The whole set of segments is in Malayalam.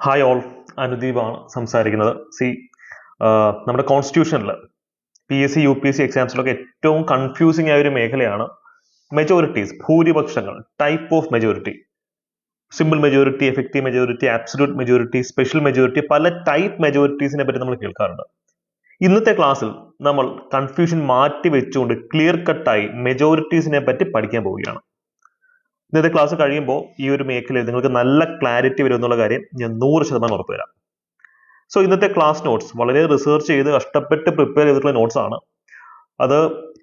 ഹായ് ഓൾ, അനുദീപാണ് സംസാരിക്കുന്നത്. നമ്മുടെ കോൺസ്റ്റിറ്റ്യൂഷനിൽ PSC UPSC എക്സാംസിലൊക്കെ ഏറ്റവും കൺഫ്യൂസിംഗ് ആയ ഒരു മേഖലയാണ് മെജോറിറ്റീസ്, ഭൂരിപക്ഷങ്ങൾ, type of majority. Simple majority, effective majority, absolute majority, special majority, പല ടൈപ്പ് മെജോറിറ്റീസിനെ പറ്റി നമ്മൾ കേൾക്കാറുണ്ട്. ഇന്നത്തെ ക്ലാസ്സിൽ നമ്മൾ കൺഫ്യൂഷൻ മാറ്റി വെച്ചുകൊണ്ട് ക്ലിയർ കട്ടായി മെജോറിറ്റീസിനെ പറ്റി പഠിക്കാൻ പോവുകയാണ്. ഇന്നത്തെ ക്ലാസ് കഴിയുമ്പോൾ ഈ ഒരു മേഖലയിൽ നിങ്ങൾക്ക് നല്ല ക്ലാരിറ്റി വരും എന്നുള്ള കാര്യം ഞാൻ 100% ഉറപ്പുവരാം. സോ ഇന്നത്തെ ക്ലാസ് നോട്ട്സ് വളരെ റിസർച്ച് ചെയ്ത് കഷ്ടപ്പെട്ട് പ്രിപ്പയർ ചെയ്തിട്ടുള്ള നോട്ട്സ് ആണ്. അത്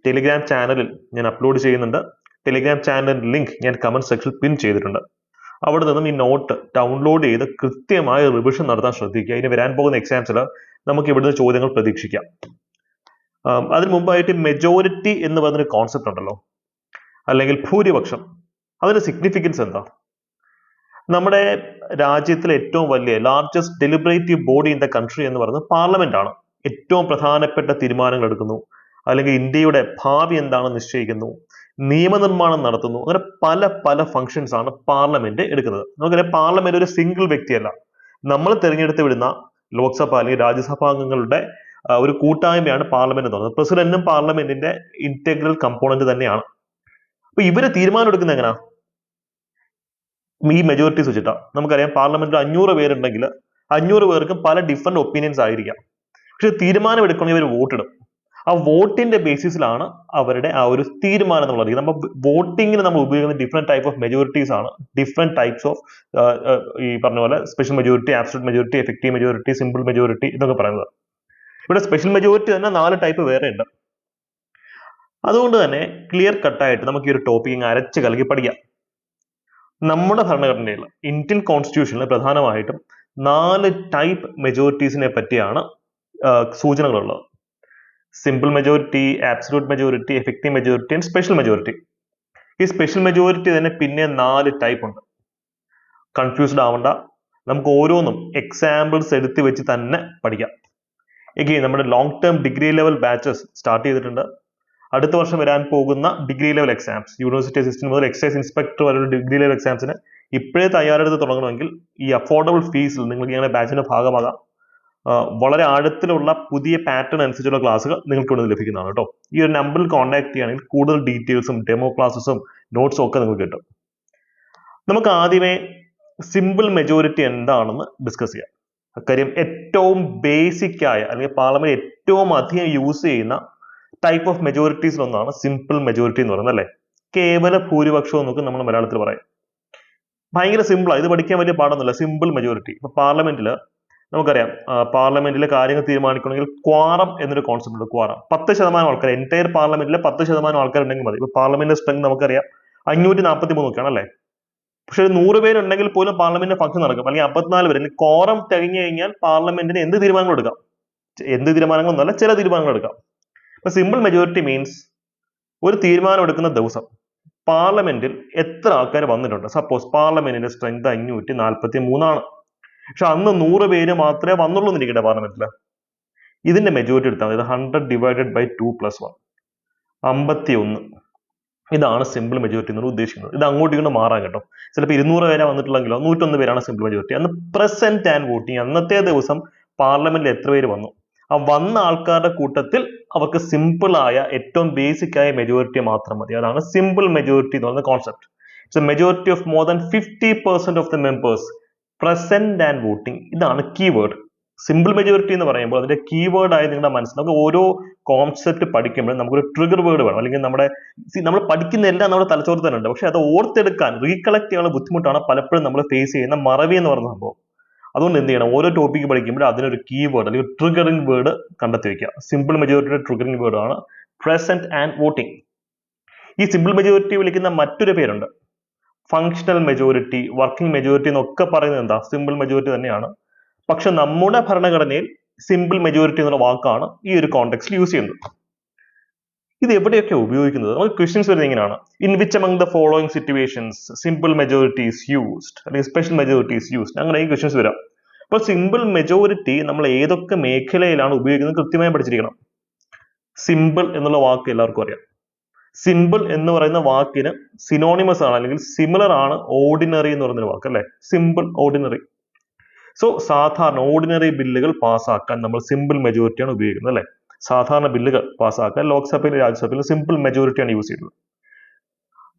ടെലിഗ്രാം ചാനലിൽ ഞാൻ അപ്ലോഡ് ചെയ്യുന്നുണ്ട്. ടെലിഗ്രാം ചാനലിന്റെ ലിങ്ക് ഞാൻ കമന്റ് സെക്ഷനിൽ പിൻ ചെയ്തിട്ടുണ്ട്. അവിടെ നിന്നും ഈ നോട്ട് ഡൗൺലോഡ് ചെയ്ത് കൃത്യമായ റിവിഷൻ നടത്താൻ ശ്രദ്ധിക്കുക. ഇനി വരാൻ പോകുന്ന എക്സാംസിൽ നമുക്ക് ഇവിടുന്ന് ചോദ്യങ്ങൾ പ്രതീക്ഷിക്കാം. അതിന് മുമ്പായിട്ട് മെജോറിറ്റി എന്ന് പറയുന്നൊരു കോൺസെപ്റ്റ് ഉണ്ടല്ലോ, അല്ലെങ്കിൽ ഭൂരിപക്ഷം, അതിന്റെ സിഗ്നിഫിക്കൻസ് എന്താ? നമ്മുടെ രാജ്യത്തിലെ ഏറ്റവും വലിയ largest ഡെലിബറേറ്റീവ് body in the country എന്ന് പറയുന്നത് പാർലമെന്റ് ആണ്. ഏറ്റവും പ്രധാനപ്പെട്ട തീരുമാനങ്ങൾ എടുക്കുന്നു, അല്ലെങ്കിൽ ഇന്ത്യയുടെ ഭാവി എന്താണെന്ന് നിശ്ചയിക്കുന്നു, നിയമനിർമ്മാണം നടത്തുന്നു. അങ്ങനെ പല പല ഫങ്ഷൻസ് ആണ് പാർലമെന്റ് എടുക്കുന്നത്. നമുക്കറിയാം, പാർലമെന്റ് ഒരു സിംഗിൾ വ്യക്തിയല്ല. നമ്മൾ തിരഞ്ഞെടുത്ത് വിടുന്ന ലോക്സഭ അല്ലെങ്കിൽ രാജ്യസഭാ അംഗങ്ങളുടെ ഒരു കൂട്ടായ്മയാണ് പാർലമെന്റ് എന്ന് പറയുന്നത്. പ്രസിഡന്റും പാർലമെന്റിന്റെ ഇന്റഗ്രൽ കമ്പോണന്റ് തന്നെയാണ്. അപ്പൊ ഇവര് തീരുമാനം എടുക്കുന്നത് എങ്ങനെയാ? ഈ മെജോറിറ്റീസ് വെച്ചിട്ടാണ്. നമുക്കറിയാം, പാർലമെന്റിൽ 500 പേരുണ്ടെങ്കിൽ 500 പേർക്കും പല ഡിഫറെന്റ് ഒപ്പീനിയൻസ് ആയിരിക്കാം. പക്ഷെ തീരുമാനം എടുക്കണമെങ്കിൽ ഇവർ വോട്ടിടും. ആ വോട്ടിന്റെ ബേസിസിലാണ് അവരുടെ ആ ഒരു തീരുമാനം നമ്മൾ അറിയുന്നത്. നമ്മൾ വോട്ടിങ്ങിന് നമ്മൾ ഉപയോഗിക്കുന്ന ഡിഫറെന്റ് ടൈപ്പ് ഓഫ് മെജോറിറ്റീസ് ആണ്. ഡിഫറെന്റ് ടൈപ്സ് ഓഫ് ഈ പറഞ്ഞ പോലെ special majority, absolute majority, effective majority, simple majority എന്നൊക്കെ പറയുന്നത്. ഇവിടെ സ്പെഷ്യൽ മെജോറിറ്റി തന്നെ 4 ടൈപ്പ് വേറെ ഉണ്ട്. അതുകൊണ്ട് തന്നെ ക്ലിയർ കട്ടായിട്ട് നമുക്ക് ഈ ഒരു ടോപ്പിക് അരച്ച് കലക്കി പഠിക്കാം. നമ്മുടെ ഭരണഘടനയിൽ, ഇന്ത്യൻ കോൺസ്റ്റിറ്റ്യൂഷനിൽ പ്രധാനമായിട്ടും 4 ടൈപ്പ് മെജോറിറ്റീസിനെ പറ്റിയാണ് സൂചനകളുള്ളത്. Simple majority, absolute majority, effective majority and special majority. ഈ സ്പെഷ്യൽ മെജോറിറ്റി തന്നെ പിന്നെ 4 ടൈപ്പ് ഉണ്ട്. കൺഫ്യൂസ്ഡ് ആവണ്ട, നമുക്ക് ഓരോന്നും എക്സാമ്പിൾസ് എടുത്ത് വെച്ച് തന്നെ പഠിക്കാം. എഗെയിൻ നമ്മുടെ long term degree level batches start ചെയ്തിട്ടുണ്ട്. അടുത്ത വർഷം വരാൻ പോകുന്ന degree level exams, university assistant മുതൽ എക്സൈസ് ഇൻസ്പെക്ടർ വരെയുള്ള ഡിഗ്രി ലെവൽ എക്സാംസിന് ഇപ്പോഴേ തയ്യാറെടുത്ത് തുടങ്ങണമെങ്കിൽ ഈ അഫോർഡബിൾ ഫീസിൽ നിങ്ങൾക്ക് ഞങ്ങളുടെ ബാച്ചിന്റെ ഭാഗമാകാം. വളരെ ആഴത്തിലുള്ള പുതിയ പാറ്റേൺ അനുസരിച്ചുള്ള ക്ലാസ്സുകൾ നിങ്ങൾക്ക് ഇവിടെ നിന്ന് ലഭിക്കുന്നതാണ് കേട്ടോ. ഈ ഒരു നമ്പറിൽ കോൺടാക്ട് ചെയ്യുകയാണെങ്കിൽ കൂടുതൽ ഡീറ്റെയിൽസും ഡെമോ ക്ലാസ്സസും നോട്ട്സും ഒക്കെ നിങ്ങൾക്ക് കിട്ടും. നമുക്ക് ആദ്യമേ സിമ്പിൾ മെജോറിറ്റി എന്താണെന്ന് ഡിസ്കസ് ചെയ്യാം. അക്കാര്യം ഏറ്റവും ബേസിക് ആയ, അല്ലെങ്കിൽ പാർലമെന്റ് ഏറ്റവും അധികം യൂസ് ചെയ്യുന്ന ടൈപ്പ് ഓഫ് മെജോറിറ്റീസിൽ ഒന്നാണ് സിമ്പിൾ മെജോറിറ്റി എന്ന് പറയുന്നത്, അല്ലേ? കേവല ഭൂരിപക്ഷം എന്നൊക്കെ നമ്മൾ മലയാളത്തിൽ പറയും. ഭയങ്കര സിമ്പിളാണ്, ഇത് പഠിക്കാൻ വലിയ പാടൊന്നുമില്ല. Simple majority. ഇപ്പൊ പാർലമെന്റിൽ നമുക്കറിയാം, പാർലമെന്റിലെ കാര്യങ്ങൾ തീരുമാനിക്കണമെങ്കിൽ ക്വാറം എന്നൊരു കോൺസെപ്റ്റ് ഉണ്ട്. ക്വാറം 10% ആൾക്കാർ, എൻറ്റയർ പാർലമെന്റിലെ 10% ആൾക്കാർ ഉണ്ടെങ്കിൽ മതി. ഇപ്പൊ പാർലമെന്റിന്റെ സ്ട്രെങ്ത് നമുക്കറിയാം 543 ഒക്കെയാണ്, അല്ലേ? പക്ഷെ 100 പേരുണ്ടെങ്കിൽ പോലും പാർലമെന്റിന്റെ ഫംഗ്ഷൻ നടക്കും. അല്ലെങ്കിൽ 54 പേര്, അല്ലെങ്കിൽ ക്വാറം തികഞ്ഞു കഴിഞ്ഞാൽ പാർലമെന്റിന് എന്ത് തീരുമാനങ്ങൾ എടുക്കാം? എന്ത് തീരുമാനങ്ങളൊന്നുമല്ല, ചില തീരുമാനങ്ങൾ എടുക്കാം. അപ്പൊ സിമ്പിൾ മെജോറിറ്റി മീൻസ് ഒരു തീരുമാനം എടുക്കുന്ന ദിവസം പാർലമെന്റിൽ എത്ര ആൾക്കാർ വന്നിട്ടുണ്ട്. സപ്പോസ് പാർലമെന്റിന്റെ സ്ട്രെങ്ത് 543 ആണ്. പക്ഷെ അന്ന് 100 പേര് മാത്രമേ വന്നുള്ളൂ എന്നിരിക്കട്ടെ പാർലമെന്റിൽ. ഇതിന്റെ മെജോറിറ്റി എടുത്താൽ മതി. 100 ഡിവൈഡഡ് ബൈ 2 + 1, 51. ഇതാണ് സിമ്പിൾ മെജോറിറ്റി എന്ന് ഉദ്ദേശിക്കുന്നത്. ഇത് അങ്ങോട്ടും ഇങ്ങോട്ട് മാറാൻ കേട്ടോ. ചിലപ്പോൾ 200 പേരെ വന്നിട്ടുള്ളെങ്കിലോ 101 പേരാണ് സിമ്പിൾ മെജോറിറ്റി. അന്ന് പ്രസന്റ് ആൻഡ് വോട്ടിംഗ്, അന്നത്തെ ദിവസം പാർലമെന്റിൽ എത്ര പേര് വന്നു, ആ വന്ന ആൾക്കാരുടെ കൂട്ടത്തിൽ അവർക്ക് സിമ്പിൾ ആയ ഏറ്റവും ബേസിക് ആയ മെജോറിറ്റി മാത്രം മതി. അതാണ് സിമ്പിൾ മെജോറിറ്റി എന്ന് പറയുന്ന concept. It's A majority of more than 50% of the members present and voting. ഇതാണ് കീവേഡ്. സിമ്പിൾ മെജോറിറ്റി എന്ന് പറയുമ്പോൾ അതിന്റെ കീവേഡ് ആയി നിങ്ങളുടെ മനസ്സിൽ, നമുക്ക് ഓരോ കോൺസെപ്റ്റ് പഠിക്കുമ്പോഴും നമുക്കൊരു ട്രിഗർ വേർഡ് വേണം. അല്ലെങ്കിൽ നമ്മൾ പഠിക്കുന്ന എല്ലാം നമ്മുടെ തലച്ചോറിൽ തന്നെ ഉണ്ട്. പക്ഷെ അത് ഓർത്തെടുക്കാൻ, റീകളക്ട് ചെയ്യാനുള്ള ബുദ്ധിമുട്ടാണ് പലപ്പോഴും നമ്മൾ ഫേസ് ചെയ്യുന്ന മറവി എന്ന് പറയുന്ന സംഭവം. അതുകൊണ്ട് എന്ത് ചെയ്യണം, ഓരോ ടോപ്പിക്ക് പഠിക്കുമ്പോൾ അതിനൊരു കീവേഡ് അല്ലെങ്കിൽ ട്രിഗറിംഗ് വേർഡ് കണ്ടെത്തി വെക്കുക. സിമ്പിൾ മെജോറിറ്റിയുടെ ട്രിഗറിംഗ് വേർഡ് ആണ് പ്രസന്റ് ആൻഡ് വോട്ടിംഗ്. ഈ സിമ്പിൾ മെജോറിറ്റി വിളിക്കുന്ന മറ്റൊരു പേരുണ്ട്, ഫങ്ഷണൽ മെജോറിറ്റി, വർക്കിംഗ് മെജോറിറ്റി എന്നൊക്കെ പറയുന്നത് എന്താ? സിമ്പിൾ മെജോറിറ്റി തന്നെയാണ്. പക്ഷെ നമ്മുടെ ഭരണഘടനയിൽ സിമ്പിൾ മെജോറിറ്റി എന്നുള്ള വാക്കാണ് ഈ ഒരു കോണ്ടെക്സ്റ്റിൽ യൂസ് ചെയ്യുന്നത്. ഇത് എവിടെയൊക്കെ ഉപയോഗിക്കുന്നത്? നമുക്ക് ക്വസ്റ്റ്യൻസ് വരുന്നത് ഇങ്ങനെയാണ്: in which among the following situations simple majority is used, അല്ലെങ്കിൽ സ്പെഷ്യൽ മെജോറിറ്റി ഈസ് യൂസ്ഡ്, അങ്ങനെ ഈ ക്വസ്റ്റ്യൻസ് വരാം. അപ്പോൾ സിമ്പിൾ മെജോറിറ്റി നമ്മൾ ഏതൊക്കെ മേഖലയിലാണ് ഉപയോഗിക്കുന്നത് കൃത്യമായി പഠിച്ചിരിക്കണം. സിമ്പിൾ എന്നുള്ള വാക്ക് എല്ലാവർക്കും അറിയാം. സിമ്പിൾ എന്ന് പറയുന്ന വാക്കിന് സിനോണിമസ് ആണ്, അല്ലെങ്കിൽ സിമിലർ ആണ് ഓർഡിനറി എന്ന് പറയുന്ന വാക്ക്, അല്ലെ? Simple, ordinary. സോ സാധാരണ ഓർഡിനറി ബില്ലുകൾ പാസ്സാക്കാൻ നമ്മൾ സിമ്പിൾ മെജോറിറ്റിയാണ് ഉപയോഗിക്കുന്നത് അല്ലെ. സാധാരണ ബില്ലുകൾ പാസ്സാക്കാൻ ലോക്സഭയിലും രാജ്യസഭയിലും സിമ്പിൾ മെജോറിറ്റിയാണ് യൂസ് ചെയ്യുന്നത്.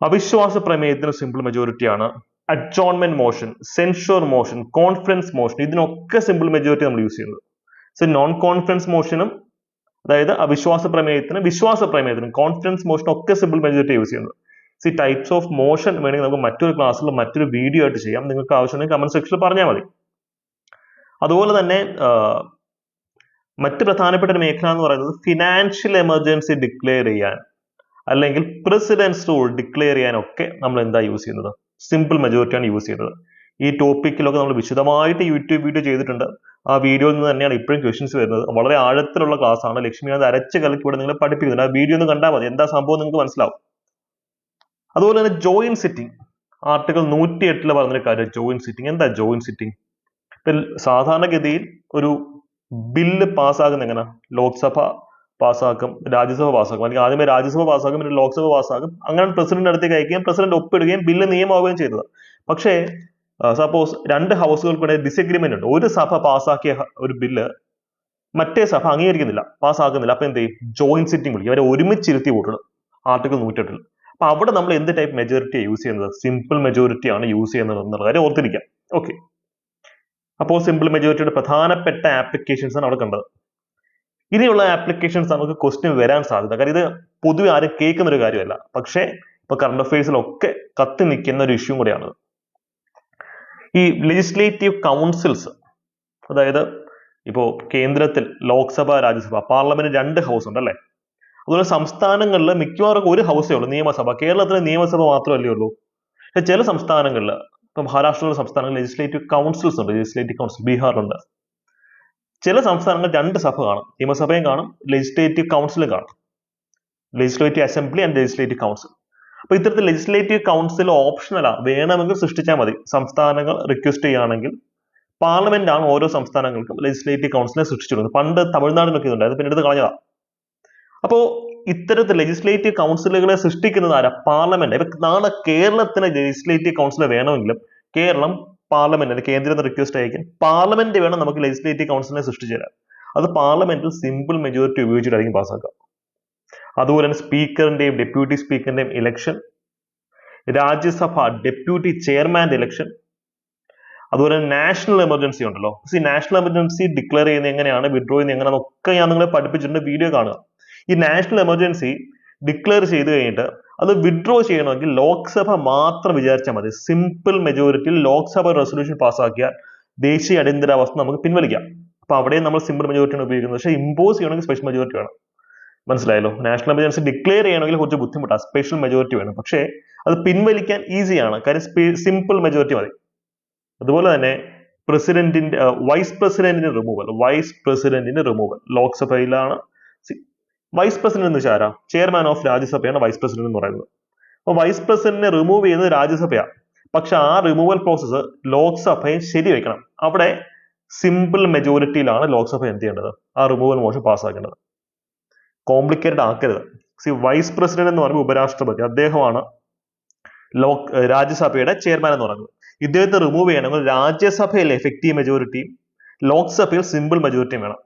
അവിശ്വാസ പ്രമേയത്തിന് സിമ്പിൾ മെജോറിറ്റിയാണ്. Adjournment motion, censure motion, confidence motion, ഇതിനൊക്കെ സിമ്പിൾ മെജോറിറ്റി നമ്മൾ യൂസ് ചെയ്യുന്നത്. സോ നോൺ കോൺഫറൻസ് മോഷനും, അതായത് അവിശ്വാസ പ്രമേയത്തിനും വിശ്വാസ പ്രമേയത്തിനും കോൺഫറൻസ് മോഷനും ഒക്കെ സിമ്പിൾ മെജോറിറ്റി യൂസ് ചെയ്യുന്നത്. സി ടൈപ്സ് ഓഫ് മോഷൻ വേണമെങ്കിൽ നമുക്ക് മറ്റൊരു ക്ലാസ്സിൽ മറ്റൊരു വീഡിയോ ആയിട്ട് ചെയ്യാം. നിങ്ങൾക്ക് ആവശ്യമുണ്ടെങ്കിൽ കമന്റ് സെക്ഷനിൽ പറഞ്ഞാൽ മതി. അതുപോലെ തന്നെ മറ്റ് പ്രധാനപ്പെട്ട ഒരു മേഖല എന്ന് പറയുന്നത് ഫിനാൻഷ്യൽ എമർജൻസി ഡിക്ലെയർ ചെയ്യാൻ അല്ലെങ്കിൽ പ്രസിഡൻസ് റൂൾ ഡിക്ലെയർ ചെയ്യാൻ ഒക്കെ നമ്മൾ എന്താ യൂസ് ചെയ്യുന്നത്? സിമ്പിൾ മെജോറിറ്റിയാണ് യൂസ് ചെയ്യുന്നത്. ഈ ടോപ്പിക്കിലൊക്കെ നമ്മൾ വിശദമായിട്ട് യൂട്യൂബ് വീഡിയോ ചെയ്തിട്ടുണ്ട്. ആ വീഡിയോയിൽ നിന്ന് തന്നെയാണ് ഇപ്പോഴും ക്വസ്റ്റ്യൻസ് വരുന്നത്. വളരെ ആഴത്തിലുള്ള ക്ലാസ് ആണ്. ലക്ഷ്മി അത് അരച്ച് കലക്കി ഇവിടെ നിങ്ങളെ പഠിപ്പിക്കുന്നുണ്ട്. ആ വീഡിയോ ഒന്ന് കണ്ടാൽ മതി, എന്താ സംഭവം നിങ്ങൾക്ക് മനസ്സിലാവും. അതുപോലെ തന്നെ ജോയിന്റ് സിറ്റിംഗ്, ആർട്ടിക്കിൾ 108 പറഞ്ഞൊരു കാര്യം ജോയിന്റ് സിറ്റിംഗ്. എന്താ ജോയിന്റ് സിറ്റിംഗ്? സാധാരണഗതിയിൽ ഒരു ബില്ല് പാസ്സാകുന്ന എങ്ങനെ? ലോക്സഭ പാസ്സാക്കും, രാജ്യസഭ പാസ്സാക്കും, അല്ലെങ്കിൽ ആദ്യമേ രാജ്യസഭ പാസ്സാക്കും, പിന്നെ ലോക്സഭ പാസ്സാക്കും. അങ്ങനെ പ്രസിഡന്റ് അടുത്തേക്ക് അയക്കുകയും പ്രസിഡന്റ് ഒപ്പിടുകയും ബില്ല് നിയമമാവുകയും ചെയ്തത്. പക്ഷേ സപ്പോസ് രണ്ട് ഹൗസുകൾക്കിടെ ഡിസഗ്രിമെന്റ് ഉണ്ട്. ഒരു സഭ പാസ്സാക്കിയ ഒരു ബില്ല് മറ്റേ സഭ അംഗീകരിക്കുന്നില്ല, പാസ്സാക്കുന്നില്ല. അപ്പൊ എന്ത് ചെയ്യും? ജോയിന്റ് സിറ്റിംഗ് വിളിക്കും. അവരെ ഒരുമിച്ചിരുത്തി വോട്ടിടും, ആർട്ടിക്കിൾ 108. അപ്പൊ അവിടെ നമ്മൾ എന്ത് ടൈപ്പ് മെജോറിറ്റിയാണ് യൂസ് ചെയ്യുന്നത്? സിമ്പിൾ മെജോറിറ്റി ആണ് യൂസ് ചെയ്യുന്നത് എന്നുള്ള കാര്യം ഓർത്തിരിക്കാം. ഓക്കെ, അപ്പോൾ സിമ്പിൾ മെജോറിറ്റിയുടെ പ്രധാനപ്പെട്ട ആപ്ലിക്കേഷൻസ് ആണ് അവിടെ കണ്ടത്. ഇനിയുള്ള ആപ്ലിക്കേഷൻസ് നമുക്ക് ക്വസ്റ്റ്യൻ വരാൻ സാധ്യത. കാരണം ഇത് പൊതുവെ ആരും കേൾക്കുന്ന ഒരു കാര്യമല്ല, പക്ഷേ ഇപ്പൊ കറണ്ട് അഫയേഴ്സിലൊക്കെ കത്തി നിൽക്കുന്ന ഒരു ഇഷ്യൂ കൂടെയാണ്. ഈ ലെജിസ്ലേറ്റീവ് കൗൺസിൽസ്, അതായത് ഇപ്പോ കേന്ദ്രത്തിൽ ലോക്സഭ, രാജ്യസഭ, പാർലമെന്റ് 2 ഹൗസ് ഉണ്ട് അല്ലെ. അതുപോലെ സംസ്ഥാനങ്ങളിൽ മിക്കവാറും ഒരു ഹൗസേ ഉള്ളൂ, നിയമസഭ. കേരളത്തിലെ നിയമസഭ മാത്രമല്ലേ ഉള്ളൂ. ചില സംസ്ഥാനങ്ങളിൽ, ഇപ്പൊ മഹാരാഷ്ട്രയിലുള്ള സംസ്ഥാനങ്ങളിൽ ലെജിസ്ലേറ്റീവ് കൗൺസിൽസ് ഉണ്ട്. ലെജിസ്ലേറ്റീവ് കൗൺസിൽ ബീഹാറിലുണ്ട്. ചില സംസ്ഥാനങ്ങളിൽ 2 സഭ കാണും, നിയമസഭയും കാണും, ലെജിസ്ലേറ്റീവ് കൗൺസിലും കാണും. Legislative assembly and legislative council. അപ്പൊ ഇത്തരത്തിൽ ലെജിസ്ലേറ്റീവ് കൗൺസിൽ ഓപ്ഷണലാണ്, വേണമെങ്കിൽ സൃഷ്ടിച്ചാൽ മതി. സംസ്ഥാനങ്ങൾ റിക്വസ്റ്റ് ചെയ്യുകയാണെങ്കിൽ പാർലമെന്റ് ആണ് ഓരോ സംസ്ഥാനങ്ങൾക്കും ലെജിസ്ലേറ്റീവ് കൗൺസിലിനെ സൃഷ്ടിച്ചിരുന്നത്. പണ്ട് തമിഴ്നാടിനൊക്കെ ഇതുണ്ടായിരുന്നു, പിന്നെ എടുത്ത് കളഞ്ഞതാ. അപ്പോ ഇത്തരത്തിൽ ലെജിസ്ലേറ്റീവ് കൗൺസിലുകളെ സൃഷ്ടിക്കുന്നത് ആരാ? പാർലമെന്റ്. ഇപ്പൊ നാളെ കേരളത്തിന് ലെജിസ്ലേറ്റീവ് കൗൺസിൽ വേണമെങ്കിലും കേരളം പാർലമെന്റ്, കേന്ദ്രം റിക്വസ്റ്റ് അയക്കും, പാർലമെന്റ് വേണം നമുക്ക് ലെജിസ്ലേറ്റീവ് കൗൺസിലിനെ സൃഷ്ടിച്ചു തരാൻ. അത് പാർലമെന്റിൽ സിമ്പിൾ മെജോറിറ്റി ഉപയോഗിച്ചിട്ടായിരിക്കും പാസ്സാക്കുക. അതുപോലെ തന്നെ സ്പീക്കറിന്റെയും deputy സ്പീക്കറിന്റെയും election, Rajya Sabha deputy ചെയർമാന്റെ election, അതുപോലെ നാഷണൽ എമർജൻസി ഉണ്ടല്ലോ. ഈ നാഷണൽ എമർജൻസി ഡിക്ലെയർ ചെയ്യുന്നത് എങ്ങനെയാണ്, വിഡ്രോ ചെയ്യുന്നത് എങ്ങനെയാണെന്നൊക്കെ ഞാൻ നിങ്ങളെ പഠിപ്പിച്ചിട്ടുണ്ട്, വീഡിയോ കാണുക. ഈ നാഷണൽ എമർജൻസി ഡിക്ലെയർ ചെയ്ത് കഴിഞ്ഞിട്ട് അത് വിഡ്രോ ചെയ്യണമെങ്കിൽ ലോക്സഭ മാത്രം വിചാരിച്ചാൽ മതി. സിമ്പിൾ മെജോറിറ്റിയിൽ ലോക്സഭ റെസൊല്യൂഷൻ പാസ്സാക്കിയാൽ ദേശീയ അടിയന്തരാവസ്ഥ നമുക്ക് പിൻവലിക്കാം. അപ്പൊ അവിടെയും നമ്മൾ സിമ്പിൾ മെജോറിറ്റിയാണ് ഉപയോഗിക്കുന്നത്. പക്ഷേ ഇമ്പോസ് ചെയ്യണമെങ്കിൽ സ്പെഷ്യൽ മെജോറിറ്റി വേണം. മനസ്സിലായല്ലോ? നാഷണൽ എമർജൻസി ഡിക്ലെയർ ചെയ്യണമെങ്കിൽ കുറച്ച് ബുദ്ധിമുട്ടാണ്, സ്പെഷ്യൽ മെജോറിറ്റി വേണം. പക്ഷേ അത് പിൻവലിക്കാൻ ഈസിയാണ്, കാര്യം സിമ്പിൾ മെജോറിറ്റി മതി. അതുപോലെ തന്നെ പ്രസിഡന്റിന്റെ വൈസ് പ്രസിഡന്റിന്റെ റിമൂവൽ ലോക്സഭയിലാണ്. വൈസ് പ്രസിഡന്റ് എന്ന് വെച്ചാൽ ആരാ? ചെയർമാൻ ഓഫ് രാജ്യസഭയാണ് വൈസ് പ്രസിഡന്റ് എന്ന് പറയുന്നത്. അപ്പൊ വൈസ് പ്രസിഡന്റിനെ റിമൂവ് ചെയ്യുന്നത് രാജ്യസഭയാണ്. പക്ഷെ ആ റിമൂവൽ പ്രോസസ്സ് ലോക്സഭയെ ശരിവെക്കണം. അവിടെ സിമ്പിൾ മെജോറിറ്റിയിലാണ് ലോക്സഭ എന്ത് ചെയ്യേണ്ടത്? ആ റിമൂവൽ മോഷൻ പാസ്സാക്കേണ്ടത്. കോംപ്ലിക്കേറ്റഡ് ആക്കരുത്. വൈസ് പ്രസിഡന്റ് എന്ന് പറയുമ്പോൾ ഉപരാഷ്ട്രപതി, അദ്ദേഹമാണ് രാജ്യസഭയുടെ ചെയർമാൻ എന്ന് പറയുന്നത്. ഇദ്ദേഹത്തെ റിമൂവ് ചെയ്യണമെങ്കിൽ രാജ്യസഭയിൽ എഫക്റ്റീവ് മെജോറിറ്റിയും ലോക്സഭയിൽ സിമ്പിൾ മെജോറിറ്റിയും വേണം.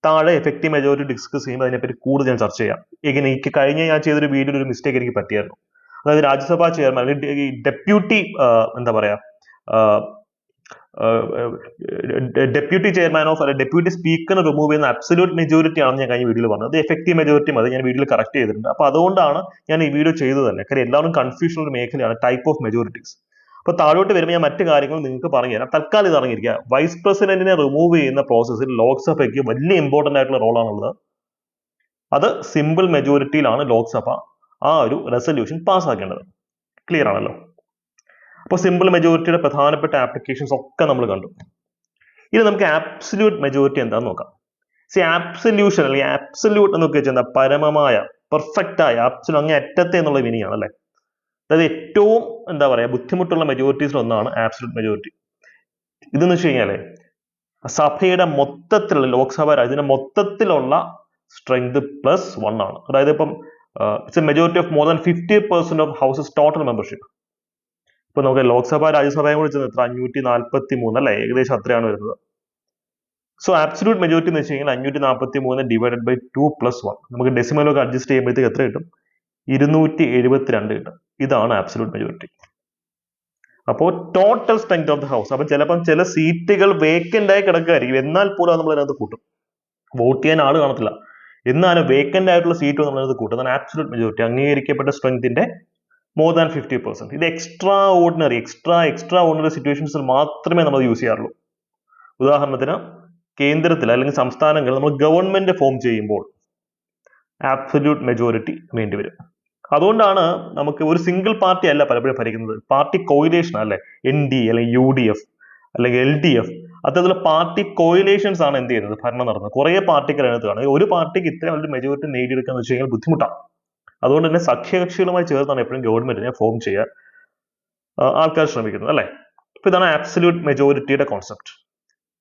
താഴെ എഫക്റ്റീവ് മെജോറിറ്റി ഡിസ്കസ് ചെയ്യുമ്പോൾ അതിനെപ്പറ്റി കൂടുതൽ ഞാൻ ചർച്ച ചെയ്യാം. എനിക്ക് കഴിഞ്ഞ ഞാൻ ചെയ്തൊരു വീഡിയോയിൽ ഒരു മിസ്റ്റേക്ക് എനിക്ക് പറ്റിയായിരുന്നു. അതായത് രാജ്യസഭാ ചെയർമാൻ, ഡെപ്യൂട്ടി എന്താ പറയാ, ഡെപ്യൂട്ടി ചെയർമാൻ ഓഫ് അല്ലെ ഡെപ്യൂട്ടി സ്പീക്കറിനെ റിമൂവ് ചെയ്യുന്ന അബ്സല്യൂട്ട് മെജോറിറ്റി ആണെന്ന് ഞാൻ കഴിഞ്ഞ വീഡിയോയിൽ പറഞ്ഞത്. എഫക്റ്റീവ് മെജോറിറ്റി മതി, ഞാൻ വീഡിയോയിൽ കറക്റ്റ് ചെയ്തിട്ടുണ്ട്. അപ്പൊ അതുകൊണ്ടാണ് ഞാൻ ഈ വീഡിയോ ചെയ്തത് തന്നെ. കാര്യം എല്ലാവരും കൺഫ്യൂഷൻ ഒരു മേഖലയാണ് ടൈപ്പ് ഓഫ് മെജോറിറ്റീസ്. അപ്പൊ താഴോട്ട് വരുമ്പോൾ ഞാൻ മറ്റു കാര്യങ്ങൾ നിങ്ങൾക്ക് പറഞ്ഞു തരാം. തൽക്കാലം ഇത് അറിഞ്ഞിരിക്കുക. വൈസ് പ്രസിഡന്റിനെ റിമൂവ് ചെയ്യുന്ന പ്രോസസ്സിൽ ലോക്സഭയ്ക്ക് വലിയ ഇമ്പോർട്ടന്റ് ആയിട്ടുള്ള റോളാണുള്ളത്. അത് സിമ്പിൾ മെജോറിറ്റിയിലാണ് ലോക്സഭ ആ ഒരു റെസൊല്യൂഷൻ പാസ്സാക്കേണ്ടത്. ക്ലിയർ ആണല്ലോ? അപ്പോൾ സിമ്പിൾ മെജോറിറ്റിയുടെ പ്രധാനപ്പെട്ട ആപ്ലിക്കേഷൻസ് ഒക്കെ നമ്മൾ കണ്ടു. ഇനി നമുക്ക് ആബ്സല്യൂട്ട് മെജോറിറ്റി എന്താണെന്ന് നോക്കാം. ആബ്സല്യൂഷൻ അല്ലെങ്കിൽ ആബ്സല്യൂട്ട് എന്നൊക്കെ വെച്ചാൽ എന്താ? പരമമായ, പെർഫെക്റ്റ് ആയ, ആബ്സല്യൂട്ട് അങ്ങേ അറ്റത്തെ എന്നുള്ള മീനിങ് ആണ് അല്ലെ. അതായത് ഏറ്റവും എന്താ പറയാ ബുദ്ധിമുട്ടുള്ള മെജോറിറ്റീസിൽ ഒന്നാണ് ആബ്സല്യൂട്ട് മെജോറിറ്റി. ഇതെന്ന് വെച്ച് കഴിഞ്ഞാല് സഭയുടെ മൊത്തത്തിലുള്ള ലോക്സഭ ഇതിന്റെ മൊത്തത്തിലുള്ള സ്ട്രെങ്ത് +1 ആണ്. അതായത് ഇപ്പം it's A majority of more than 50% of houses total membership. ഇപ്പൊ നമുക്ക് ലോക്സഭ രാജ്യസഭയും കൂടി ചെന്ന് എത്ര 543 അല്ലെ, ഏകദേശം അത്രയാണ് വരുന്നത്. സോ ആബ്സല്യൂട്ട് മെജോറിറ്റി എന്ന് വെച്ച് കഴിഞ്ഞാൽ 543 ഡിവൈഡഡ് ബൈ 2+1, നമുക്ക് ഡെസിമലൊക്കെ അഡ്ജസ്റ്റ് ചെയ്യുമ്പോഴത്തേക്ക് എത്ര കിട്ടും? 272 കിട്ടും. ഇതാണ് ആബ്സല്യൂട്ട് മെജോറിറ്റി. അപ്പോൾ total strength of the house. അപ്പൊ ചിലപ്പം ചില സീറ്റുകൾ വേക്കന്റ് ആയി കിടക്കുകയായിരിക്കും, എന്നാൽ പോലും നമ്മൾ അതിനകത്ത് കൂട്ടും. വോട്ട് ചെയ്യാൻ ആള് കാണത്തില്ല, എന്നാലും വേക്കന്റ് ആയിട്ടുള്ള സീറ്റ് നമ്മൾ അതിനകത്ത് കൂട്ടും. അതാണ് ആബ്സല്യൂട്ട് മെജോറിറ്റി, അംഗീകരിക്കപ്പെട്ട സ്ട്രെങ്തിന്റെ മോർ ദാൻ 50%. ഇത് എക്സ്ട്രാ ഓർഡിനറി സിറ്റുവേഷൻസിൽ മാത്രമേ നമ്മൾ യൂസ് ചെയ്യാറുള്ളൂ. ഉദാഹരണത്തിന് കേന്ദ്രത്തിൽ അല്ലെങ്കിൽ സംസ്ഥാനങ്ങൾ നമ്മൾ ഗവൺമെന്റ് ഫോം ചെയ്യുമ്പോൾ ആബ്സല്യൂട്ട് മെജോറിറ്റി വേണ്ടിവരും. അതുകൊണ്ടാണ് നമുക്ക് ഒരു സിംഗിൾ പാർട്ടി അല്ല പലപ്പോഴും ഭരിക്കുന്നത്, പാർട്ടി കോയിലേഷൻ അല്ലെ, ND അല്ലെങ്കിൽ UDF അല്ലെങ്കിൽ LDF, അത്തരത്തിലുള്ള പാർട്ടി കോയിലേഷൻസ് ആണ് എന്ത് ചെയ്യുന്നത്, ഭരണം നടത്തുന്നത്. കുറെ പാർട്ടികൾ അതിനകത്ത് കാണും. ഒരു പാർട്ടിക്ക് ഇത്രയും വലിയ മെജോറിറ്റി നേടിയെടുക്കുക എന്ന് വെച്ച് കഴിഞ്ഞാൽ ബുദ്ധിമുട്ടാണ്. അതുകൊണ്ട് തന്നെ സഖ്യകക്ഷികളുമായി ചേർത്താണ് എപ്പോഴും ഗവൺമെന്റിനെ ഫോം ചെയ്യാൻ ആൾക്കാർ ശ്രമിക്കുന്നത് അല്ലെ. അപ്പൊ ഇതാണ് ആബ്സല്യൂട്ട് മെജോറിറ്റിയുടെ കോൺസെപ്റ്റ്.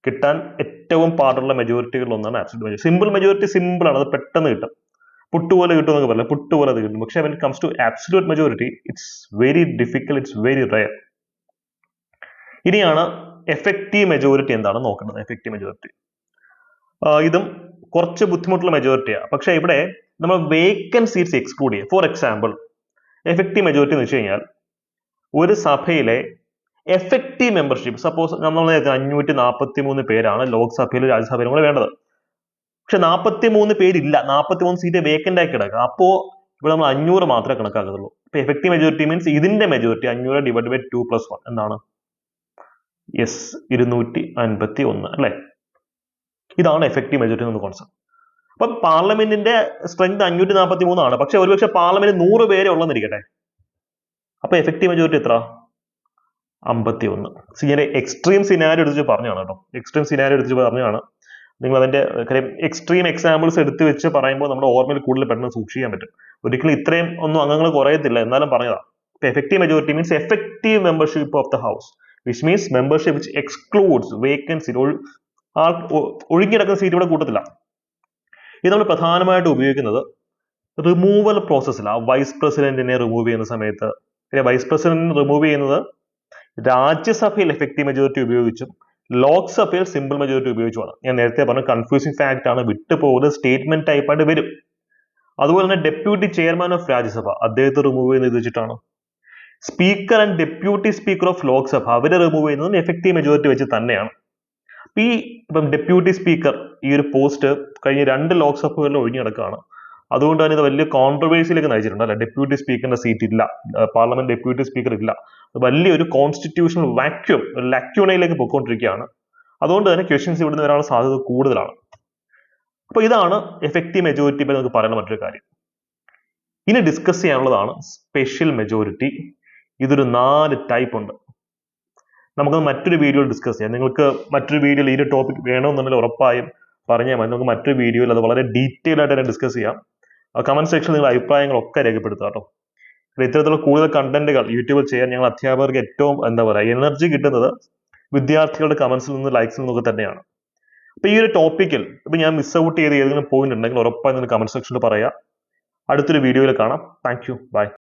കിട്ടാൻ ഏറ്റവും പാടുള്ള മെജോറിറ്റികളിൽ ഒന്നാണ് absolute majority. Simple majority simple ആണ്, അത് പെട്ടെന്ന് കിട്ടും, പുട്ടുപോലെ കിട്ടും എന്നൊക്കെ പറയാം, പുട്ടുപോലെ അത് കിട്ടും. പക്ഷെ when it comes to absolute majority, it's very difficult, it's very rare. ഇനിയാണ് എഫക്റ്റീവ് മെജോറിറ്റി എന്താണ് നോക്കുന്നത്. എഫക്റ്റീവ് മെജോറിറ്റി ഇതും കുറച്ച് ബുദ്ധിമുട്ടുള്ള മെജോറിറ്റിയാണ്. പക്ഷെ ഇവിടെ നമ്മൾ വേക്കന്റ് സീറ്റ്സ് എക്സ്ക്ലൂഡ് ചെയ്യുക. ഫോർ എക്സാമ്പിൾ, എഫക്റ്റീവ് മെജോറിറ്റി എന്ന് വെച്ച് കഴിഞ്ഞാൽ ഒരു സഭയിലെ എഫക്റ്റീവ് മെമ്പർഷിപ്പ്, സപ്പോസ് നമ്മൾ 543 പേരാണ് ലോക്സഭയിലും രാജ്യസഭയിലും കൂടെ വേണ്ടത്. പക്ഷെ 43 പേരില്ല, 43 സീറ്റ് വേക്കന്റ് ആയി കിടക്കുക. അപ്പോ ഇവിടെ നമ്മൾ 500 മാത്രമേ കണക്കാക്കത്തുള്ളൂ. ഇപ്പൊ എഫക്റ്റീവ് മെജോറിറ്റി മീൻസ് ഇതിന്റെ മെജോറിറ്റി 500 ഡിവൈഡ് ബൈ 2+1 എന്താണ്? യെസ്, 251 അല്ലെ. ഇതാണ് എഫക്റ്റീവ് മെജോറിറ്റി എന്ന കോൺസെപ്റ്റ്. അപ്പൊ പാർലമെന്റിന്റെ സ്ട്രെങ്ത് 543 ആണ്. പക്ഷെ ഒരുപക്ഷെ പാർലമെന്റ് 100 പേരെ ഉള്ളെന്നിരിക്കട്ടെ, അപ്പൊ എഫക്റ്റീവ് മെജോറിറ്റി എത്ര? 51. ഞാൻ എക്സ്ട്രീം സിനാരിയോ എടുത്ത് പറഞ്ഞാണ് കേട്ടോ, എക്സ്ട്രീം സിനാരിയോ എടുത്ത് പറഞ്ഞാണ്. നിങ്ങൾ അതിന്റെ കാര്യം എക്സ്ട്രീം എക്സാമ്പിൾസ് എടുത്ത് വെച്ച് പറയുമ്പോൾ നമ്മുടെ ഓർമ്മയിൽ കൂടുതൽ പെട്ടെന്ന് സൂക്ഷിക്കാൻ പറ്റും. ഒരിക്കലും ഇത്രയും ഒന്നും അംഗങ്ങൾ കുറയത്തില്ല, എന്നാലും പറഞ്ഞതാ. ഇപ്പൊ effective majority means effective membership of the house, which means membership which excludes vacancy, ഒഴുകിടക്കുന്ന സീറ്റ് ഇവിടെ കൂട്ടത്തില്ല. ഇത് നമ്മൾ പ്രധാനമായിട്ട് ഉപയോഗിക്കുന്നത് റിമൂവൽ പ്രോസസ്സിലാണ്. വൈസ് പ്രസിഡന്റിനെ റിമൂവ് ചെയ്യുന്ന സമയത്ത്, വൈസ് പ്രസിഡന്റിനെ റിമൂവ് ചെയ്യുന്നത് രാജ്യസഭയിൽ എഫക്റ്റീവ് മെജോറിറ്റി ഉപയോഗിച്ചും ലോക്സഭയിൽ സിമ്പിൾ മെജോറിറ്റി ഉപയോഗിച്ചുമാണ്. ഞാൻ നേരത്തെ പറഞ്ഞ കൺഫ്യൂസിംഗ് ഫാക്ട് ആണ്, വിട്ടുപോകുന്നത് സ്റ്റേറ്റ്മെന്റ് ടൈപ്പായിട്ട് വരും. അതുപോലെ തന്നെ ഡെപ്യൂട്ടി ചെയർമാൻ ഓഫ് രാജ്യസഭ, അദ്ദേഹത്തെ റിമൂവ് ചെയ്യുന്നത് വെച്ചിട്ടാണ്. Speaker and deputy speaker of Lok Sabha, അവരെ റിമൂവ് ചെയ്യുന്നത് എഫക്റ്റീവ് മെജോറിറ്റി വെച്ച് തന്നെയാണ്. ഇപ്പം ഡെപ്യൂട്ടി സ്പീക്കർ ഈ ഒരു പോസ്റ്റ് കഴിഞ്ഞ 2 ലോക്സഭകളിൽ ഒഴിഞ്ഞു കിടക്കുകയാണ്. അതുകൊണ്ട് തന്നെ ഇത് വലിയ കോൺട്രവേഴ്സിയിലേക്ക് നയിച്ചിട്ടുണ്ട് അല്ലെ. ഡെപ്യൂട്ടി സ്പീക്കറിന്റെ സീറ്റ് ഇല്ല, പാർലമെന്റ് ഡെപ്യൂട്ടി സ്പീക്കർ ഇല്ല, വലിയൊരു കോൺസ്റ്റിറ്റ്യൂഷണൽ വാക്യൂം, ഒരു ലക്യൂണയിലേക്ക് പോയിക്കൊണ്ടിരിക്കുകയാണ്. അതുകൊണ്ട് തന്നെ ക്വസ്റ്റ്യൻസ് ഇവിടുന്ന് വരാനുള്ള സാധ്യത കൂടുതലാണ്. അപ്പൊ ഇതാണ് എഫക്റ്റീവ് മെജോറിറ്റി പറ്റി നമുക്ക് പറയുന്ന മറ്റൊരു കാര്യം. ഇനി ഡിസ്കസ് ചെയ്യാനുള്ളതാണ് സ്പെഷ്യൽ മെജോറിറ്റി. ഇതൊരു 4 ടൈപ്പ് ഉണ്ട്. നമുക്കത് മറ്റൊരു വീഡിയോയിൽ ഡിസ്കസ് ചെയ്യാം. നിങ്ങൾക്ക് മറ്റൊരു വീഡിയോയിൽ ഈ ഒരു ടോപ്പിക് വേണമെന്നുണ്ടെങ്കിൽ ഉറപ്പായും പറഞ്ഞാൽ മതി. നമുക്ക് മറ്റൊരു വീഡിയോയിൽ അത് വളരെ ഡീറ്റെയിൽ ആയിട്ട് തന്നെ ഡിസ്കസ് ചെയ്യാം. കമന്റ് സെക്ഷനിൽ നിങ്ങളുടെ അഭിപ്രായങ്ങളൊക്കെ രേഖപ്പെടുത്തുക കേട്ടോ. ഇത്തരത്തിലുള്ള കൂടുതൽ കണ്ടന്റുകൾ യൂട്യൂബിൽ ചെയ്യാൻ ഞങ്ങൾ അധ്യാപകർക്ക് ഏറ്റവും എനർജി കിട്ടുന്നത് വിദ്യാർത്ഥികളുടെ കമന്റ്സിൽ നിന്ന്, ലൈക്സിൽ നിന്നൊക്കെ തന്നെയാണ്. അപ്പൊ ഈ ഒരു ടോപ്പിക്കിൽ ഇപ്പൊ ഞാൻ മിസ് ഔട്ട് ചെയ്ത് ഏതെങ്കിലും പോയിന്റ് ഉണ്ടെങ്കിൽ ഉറപ്പായും കമന്റ് സെക്ഷനിൽ പറയാം. അടുത്തൊരു വീഡിയോയിൽ കാണാം. Thank you, by.